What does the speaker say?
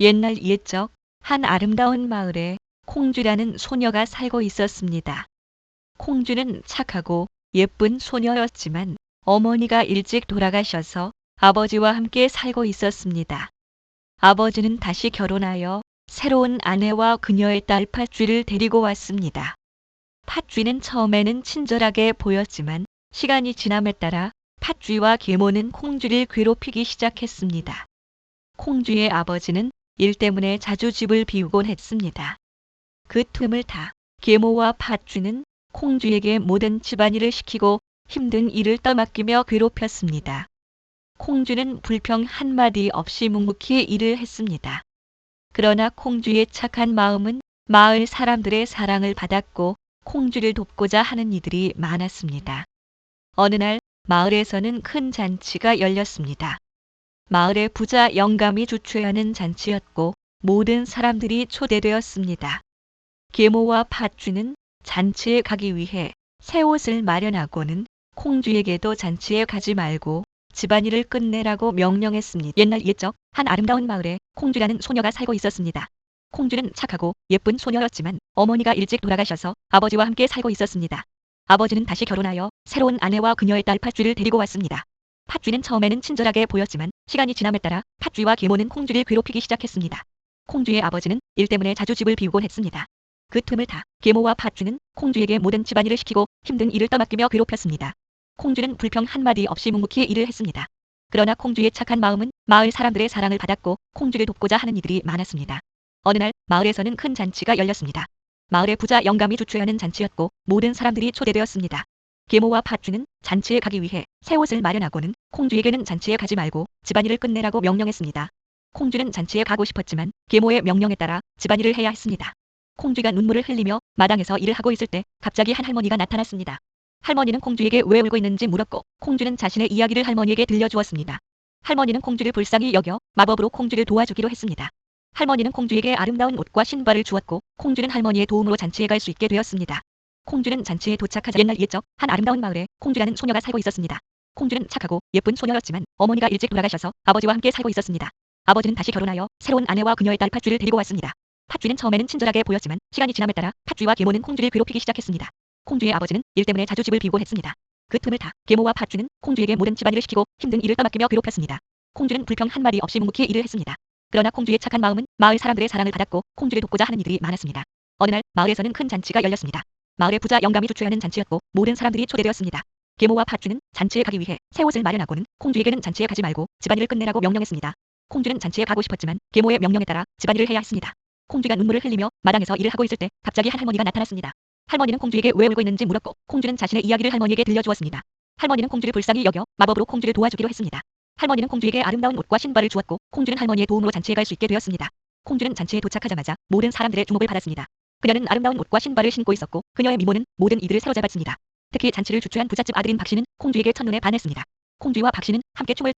옛날 옛적 한 아름다운 마을에 콩쥐라는 소녀가 살고 있었습니다. 콩쥐는 착하고 예쁜 소녀였지만 어머니가 일찍 돌아가셔서 아버지와 함께 살고 있었습니다. 아버지는 다시 결혼하여 새로운 아내와 그녀의 딸 팥쥐를 데리고 왔습니다. 팥쥐는 처음에는 친절하게 보였지만 시간이 지남에 따라 팥쥐와 계모는 콩쥐를 괴롭히기 시작했습니다. 콩쥐의 아버지는 일 때문에 자주 집을 비우곤 했습니다. 그 틈을 타 계모와 팥쥐는 콩쥐에게 모든 집안일을 시키고 힘든 일을 떠맡기며 괴롭혔습니다. 콩쥐는 불평 한마디 없이 묵묵히 일을 했습니다. 그러나 콩쥐의 착한 마음은 마을 사람들의 사랑을 받았고 콩쥐를 돕고자 하는 이들이 많았습니다. 어느 날 마을에서는 큰 잔치가 열렸습니다. 마을의 부자 영감이 주최하는 잔치였고 모든 사람들이 초대되었습니다. 계모와 팥쥐는 잔치에 가기 위해 새 옷을 마련하고는 콩쥐에게도 잔치에 가지 말고 집안일을 끝내라고 명령했습니다. 옛날 옛적 한 아름다운 마을에 콩쥐라는 소녀가 살고 있었습니다. 콩쥐는 착하고 예쁜 소녀였지만 어머니가 일찍 돌아가셔서 아버지와 함께 살고 있었습니다. 아버지는 다시 결혼하여 새로운 아내와 그녀의 딸 팥쥐를 데리고 왔습니다. 팥쥐는 처음에는 친절하게 보였지만 시간이 지남에 따라 팥쥐와 계모는 콩쥐를 괴롭히기 시작했습니다. 콩쥐의 아버지는 일 때문에 자주 집을 비우곤 했습니다. 그 틈을 타 계모와 팥쥐는 콩쥐에게 모든 집안일을 시키고 힘든 일을 떠맡기며 괴롭혔습니다. 콩쥐는 불평 한마디 없이 묵묵히 일을 했습니다. 그러나 콩쥐의 착한 마음은 마을 사람들의 사랑을 받았고 콩쥐를 돕고자 하는 이들이 많았습니다. 어느 날 마을에서는 큰 잔치가 열렸습니다. 마을의 부자 영감이 주최하는 잔치였고 모든 사람들이 초대되었습니다. 계모와 팥쥐는 잔치에 가기 위해 새 옷을 마련하고는 콩쥐에게는 잔치에 가지 말고 집안일을 끝내라고 명령했습니다. 콩쥐는 잔치에 가고 싶었지만 계모의 명령에 따라 집안일을 해야 했습니다. 콩쥐가 눈물을 흘리며 마당에서 일을 하고 있을 때 갑자기 한 할머니가 나타났습니다. 할머니는 콩쥐에게 왜 울고 있는지 물었고 콩쥐는 자신의 이야기를 할머니에게 들려주었습니다. 할머니는 콩쥐를 불쌍히 여겨 마법으로 콩쥐를 도와주기로 했습니다. 할머니는 콩쥐에게 아름다운 옷과 신발을 주었고 콩쥐는 할머니의 도움으로 잔치에 갈 수 있게 되었습니다. 콩쥐는 잔치에 도착하자 옛날 옛적 한 아름다운 마을에 콩쥐라는 소녀가 살고 있었습니다. 콩쥐는 착하고 예쁜 소녀였지만 어머니가 일찍 돌아가셔서 아버지와 함께 살고 있었습니다. 아버지는 다시 결혼하여 새로운 아내와 그녀의 딸 팥쥐를 데리고 왔습니다. 팥쥐는 처음에는 친절하게 보였지만 시간이 지남에 따라 팥쥐와 계모는 콩쥐를 괴롭히기 시작했습니다. 콩쥐의 아버지는 일 때문에 자주 집을 비우곤 했습니다. 그 틈을 타 계모와 팥쥐는 콩쥐에게 모든 집안일을 시키고 힘든 일을 떠맡기며 괴롭혔습니다. 콩쥐는 불평 한마디 없이 묵묵히 일을 했습니다. 그러나 콩쥐의 착한 마음은 마을 사람들의 사랑을 받았고 콩쥐를 돕고자 하는 이들이 많았습니다. 어느 날 마을에서는 큰 잔치가 열렸습니다. 마을의 부자 영감이 주최하는 잔치였고 모든 사람들이 초대되었습니다. 계모와 팥쥐는 잔치에 가기 위해 새 옷을 마련하고는 콩쥐에게는 잔치에 가지 말고 집안일을 끝내라고 명령했습니다. 콩쥐는 잔치에 가고 싶었지만 계모의 명령에 따라 집안일을 해야 했습니다. 콩쥐가 눈물을 흘리며 마당에서 일을 하고 있을 때 갑자기 한 할머니가 나타났습니다. 할머니는 콩쥐에게 왜 울고 있는지 물었고 콩쥐는 자신의 이야기를 할머니에게 들려주었습니다. 할머니는 콩쥐를 불쌍히 여겨 마법으로 콩쥐를 도와주기로 했습니다. 할머니는 콩쥐에게 아름다운 옷과 신발을 주었고 콩쥐는 할머니의 도움으로 잔치에 갈 수 있게 되었습니다. 콩쥐는 잔치에 도착하자마자 모든 사람들의 주목을 받았습니다. 그녀는 아름다운 옷과 신발을 신고 있었고 그녀의 미모는 모든 이들을 사로잡았습니다. 특히 잔치를 주최한 부잣집 아들인 박씨는 콩쥐에게 첫눈에 반했습니다. 콩쥐와 박씨는 함께 춤을